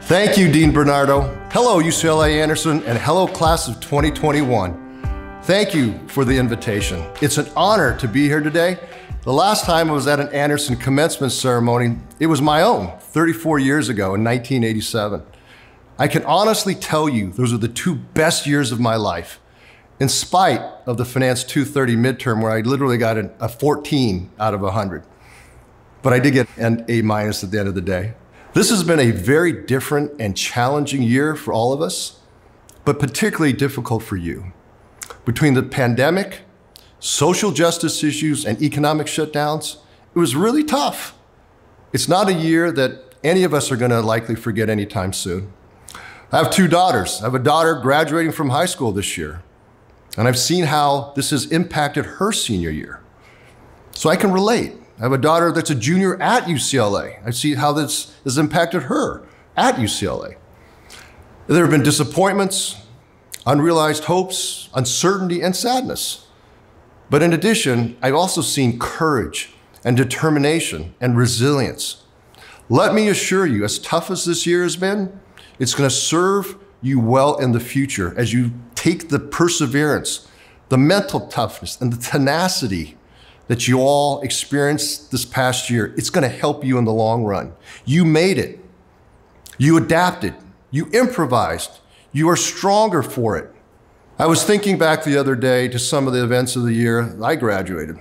Thank you, Dean Bernardo. Hello, UCLA Anderson, and hello, class of 2021. Thank you for the invitation. It's an honor to be here today. The last time I was at an Anderson commencement ceremony, it was my own, 34 years ago in 1987. I can honestly tell you those are the two best years of my life, in spite of the Finance 230 midterm where I literally got a 14 out of 100. But I did get an A- at the end of the day. This has been a very different and challenging year for all of us, but particularly difficult for you. Between the pandemic, social justice issues, and economic shutdowns, it was really tough. It's not a year that any of us are going to likely forget anytime soon. I have two daughters. I have a daughter graduating from high school this year, and I've seen how this has impacted her senior year. So I can relate. I have a daughter that's a junior at UCLA. I see how this has impacted her at UCLA. There have been disappointments, unrealized hopes, uncertainty, and sadness. But in addition, I've also seen courage and determination and resilience. Let me assure you, as tough as this year has been, it's going to serve you well in the future as you take the perseverance, the mental toughness, and the tenacity that you all experienced this past year. It's going to help you in the long run. You made it. You adapted. You improvised. You are stronger for it. I was thinking back the other day to some of the events of the year I graduated,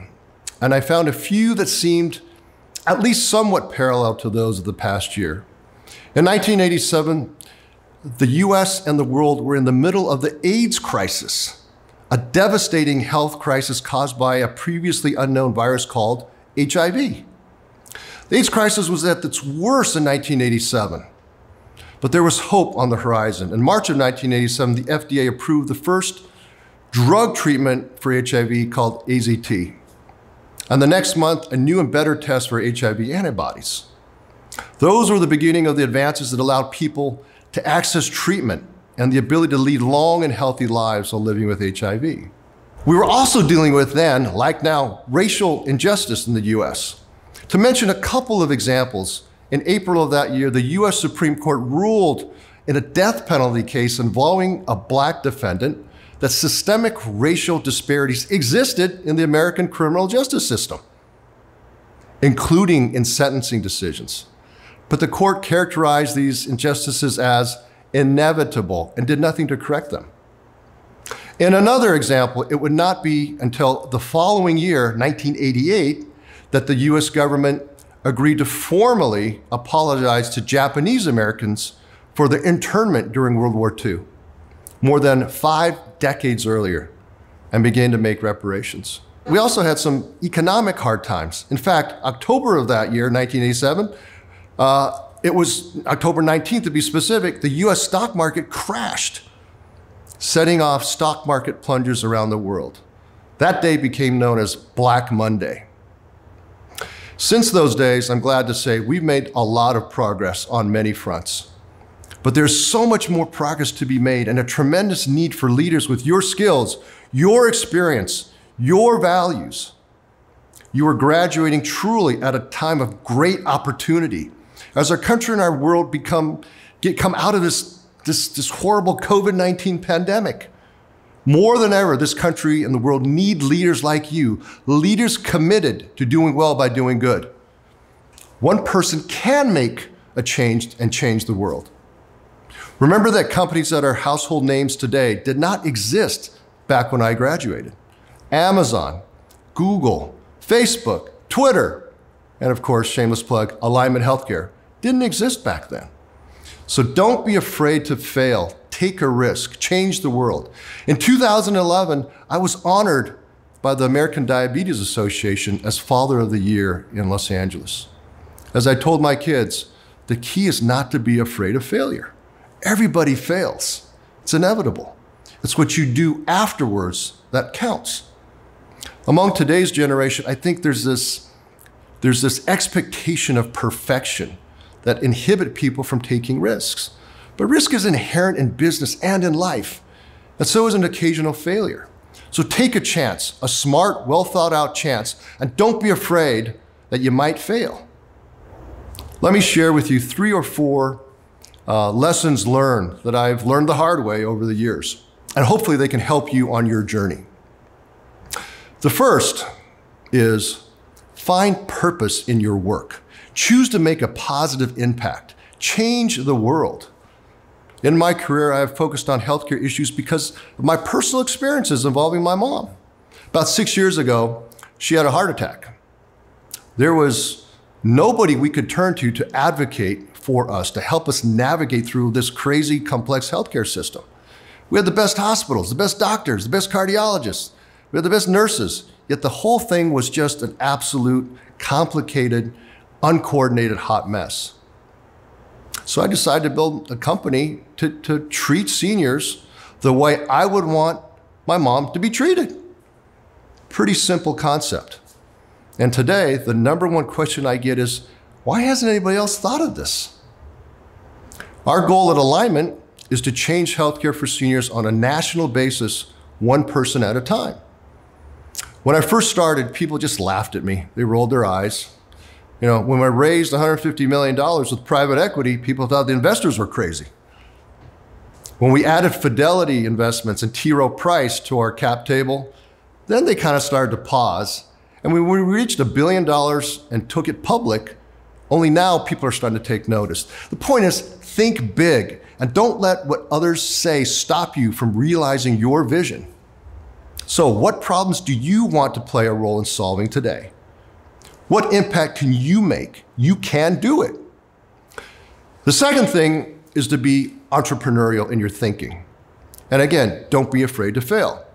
and I found a few that seemed at least somewhat parallel to those of the past year. In 1987, the US and the world were in the middle of the AIDS crisis, a devastating health crisis caused by a previously unknown virus called HIV. The AIDS crisis was at its worst in 1987, but there was hope on the horizon. In March of 1987, the FDA approved the first drug treatment for HIV called AZT. And the next month, a new and better test for HIV antibodies. Those were the beginning of the advances that allowed people to access treatment and the ability to lead long and healthy lives while living with HIV. We were also dealing with then, like now, racial injustice in the US. To mention a couple of examples, in April of that year, the US Supreme Court ruled in a death penalty case involving a Black defendant that systemic racial disparities existed in the American criminal justice system, including in sentencing decisions. But the court characterized these injustices as inevitable and did nothing to correct them. In another example, it would not be until the following year, 1988, that the US government agreed to formally apologize to Japanese Americans for their internment during World War II, more than 5 decades earlier, and began to make reparations. We also had some economic hard times. In fact, October of that year, 1987, it was October 19th to be specific, the US stock market crashed, setting off stock market plunges around the world. That day became known as Black Monday. Since those days, I'm glad to say we've made a lot of progress on many fronts. But there's so much more progress to be made and a tremendous need for leaders with your skills, your experience, your values. You are graduating truly at a time of great opportunity. As our country and our world come out of this horrible COVID-19 pandemic, more than ever, this country and the world need leaders like you, leaders committed to doing well by doing good. One person can make a change and change the world. Remember that companies that are household names today did not exist back when I graduated. Amazon, Google, Facebook, Twitter, and of course, shameless plug, Alignment Healthcare, didn't exist back then. So don't be afraid to fail. Take a risk. Change the world. In 2011, I was honored by the American Diabetes Association as Father of the Year in Los Angeles. As I told my kids, the key is not to be afraid of failure. Everybody fails. It's inevitable. It's what you do afterwards that counts. Among today's generation, I think there's this expectation of perfection that inhibit people from taking risks. But risk is inherent in business and in life, and so is an occasional failure. So take a chance, a smart, well thought out chance, and don't be afraid that you might fail. Let me share with you 3 or 4 lessons learned that I've learned the hard way over the years. And hopefully they can help you on your journey. The first is find purpose in your work. Choose to make a positive impact. Change the world. In my career, I have focused on healthcare issues because of my personal experiences involving my mom. About 6 years ago, she had a heart attack. There was nobody we could turn to advocate for us, to help us navigate through this crazy, complex healthcare system. We had the best hospitals, the best doctors, the best cardiologists, we had the best nurses, yet the whole thing was just an absolute, complicated, uncoordinated hot mess. So I decided to build a company to treat seniors the way I would want my mom to be treated. Pretty simple concept. And today, the number one question I get is, why hasn't anybody else thought of this? Our goal at Alignment is to change healthcare for seniors on a national basis, one person at a time. When I first started, people just laughed at me. They rolled their eyes. You know, when I raised $150 million with private equity, people thought the investors were crazy. When we added Fidelity Investments and T. Rowe Price to our cap table, then they kind of started to pause. And when we reached $1 billion and took it public, only now people are starting to take notice. The point is, think big and don't let what others say stop you from realizing your vision. So what problems do you want to play a role in solving today? What impact can you make? You can do it. The second thing is to be entrepreneurial in your thinking. And again, don't be afraid to fail.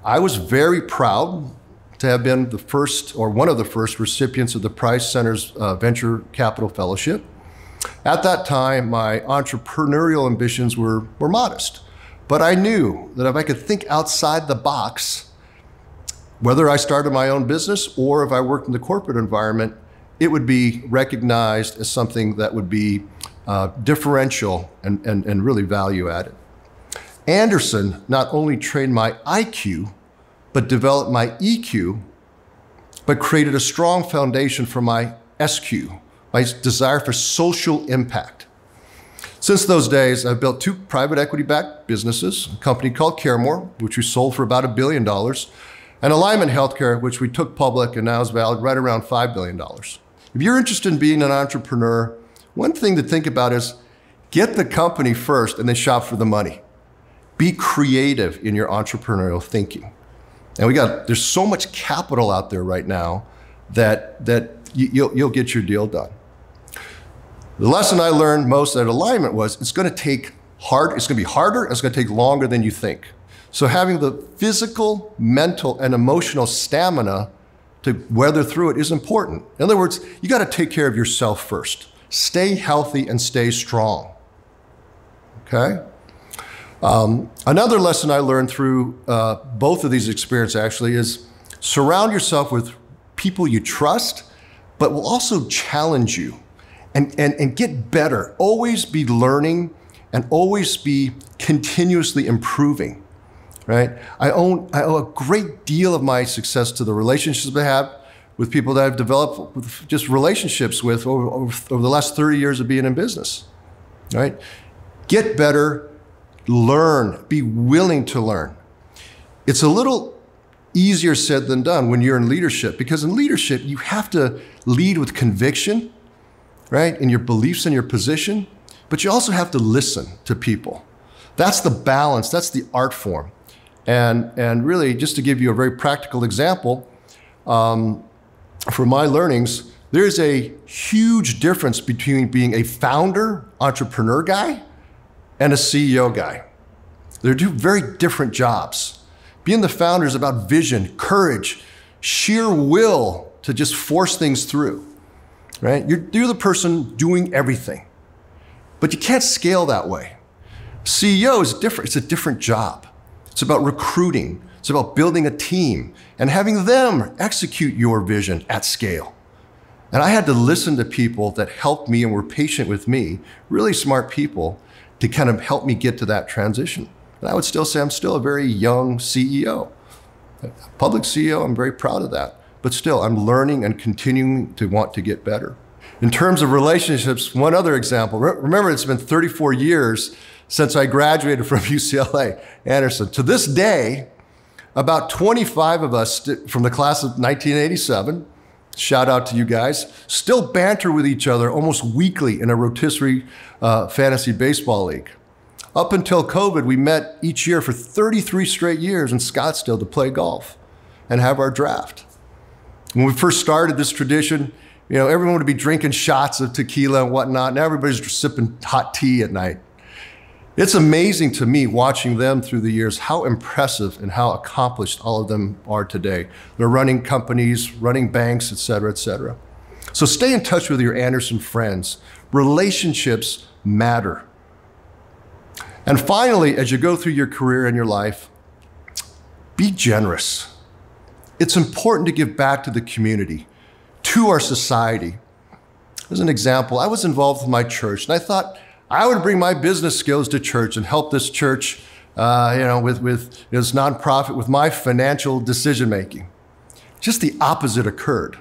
I was very proud to have been the first, or one of the first recipients of the Price Center's Venture Capital Fellowship. At that time, my entrepreneurial ambitions were modest, but I knew that if I could think outside the box, whether I started my own business or if I worked in the corporate environment, it would be recognized as something that would be differential and really value added. Anderson not only trained my IQ, but developed my EQ, but created a strong foundation for my SQ, my desire for social impact. Since those days, I've built 2 private equity-backed businesses, a company called CareMore, which we sold for about $1 billion, and Alignment Healthcare, which we took public and now is valued right around $5 billion. If you're interested in being an entrepreneur, one thing to think about is get the company first and then shop for the money. Be creative in your entrepreneurial thinking. And there's so much capital out there right now that you'll get your deal done. The lesson I learned most at Alignment was it's going to be harder, it's going to take longer than you think. So having the physical, mental, and emotional stamina to weather through it is important. In other words, you got to take care of yourself first. Stay healthy and stay strong. Okay? Another lesson I learned through both of these experiences actually is surround yourself with people you trust, but will also challenge you and get better. Always be learning and always be continuously improving. Right? I owe a great deal of my success to the relationships I have with people that I've developed just relationships with over the last 30 years of being in business. Right? Get better, learn, be willing to learn. It's a little easier said than done when you're in leadership, because in leadership, you have to lead with conviction, right? In your beliefs and your position, but you also have to listen to people. That's the balance, that's the art form. And really, just to give you a very practical example, from my learnings, there's a huge difference between being a founder, entrepreneur guy and a CEO guy. They're 2 very different jobs. Being the founder is about vision, courage, sheer will to just force things through, right? You're the person doing everything, but you can't scale that way. CEO is different, it's a different job. It's about recruiting. It's about building a team and having them execute your vision at scale. And I had to listen to people that helped me and were patient with me, really smart people, to kind of help me get to that transition. And I would still say I'm still a very young CEO. A public CEO, I'm very proud of that. But still, I'm learning and continuing to want to get better. In terms of relationships, one other example. Remember, it's been 34 years since I graduated from UCLA Anderson. To this day, about 25 of us from the class of 1987, shout out to you guys, still banter with each other almost weekly in a rotisserie fantasy baseball league. Up until COVID, we met each year for 33 straight years in Scottsdale to play golf and have our draft. When we first started this tradition, everyone would be drinking shots of tequila and whatnot, and everybody's sipping hot tea at night. It's amazing to me watching them through the years how impressive and how accomplished all of them are today. They're running companies, running banks, et cetera, et cetera. So stay in touch with your Anderson friends. Relationships matter. And finally, as you go through your career and your life, be generous. It's important to give back to the community, to our society. As an example, I was involved with my church, and I thought I would bring my business skills to church and help this church, with this nonprofit, with my financial decision-making. Just the opposite occurred.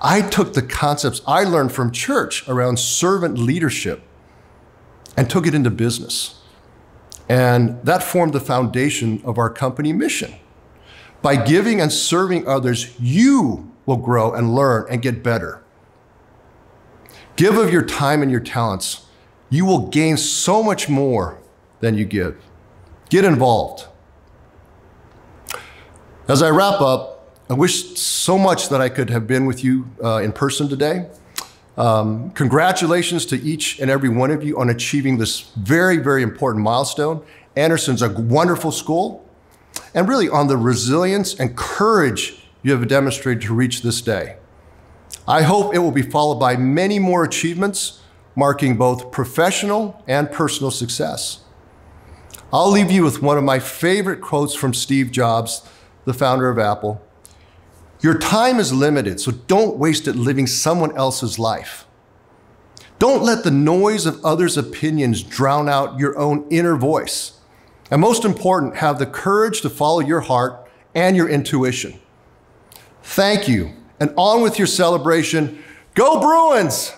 I took the concepts I learned from church around servant leadership and took it into business. And that formed the foundation of our company mission. By giving and serving others, you will grow and learn and get better. Give of your time and your talents. You will gain so much more than you give. Get involved. As I wrap up, I wish so much that I could have been with you in person today. Congratulations to each and every one of you on achieving this very, very important milestone. Anderson's a wonderful school, and really on the resilience and courage you have demonstrated to reach this day. I hope it will be followed by many more achievements, marking both professional and personal success. I'll leave you with one of my favorite quotes from Steve Jobs, the founder of Apple. Your time is limited, so don't waste it living someone else's life. Don't let the noise of others' opinions drown out your own inner voice. And most important, have the courage to follow your heart and your intuition. Thank you, and on with your celebration. Go Bruins!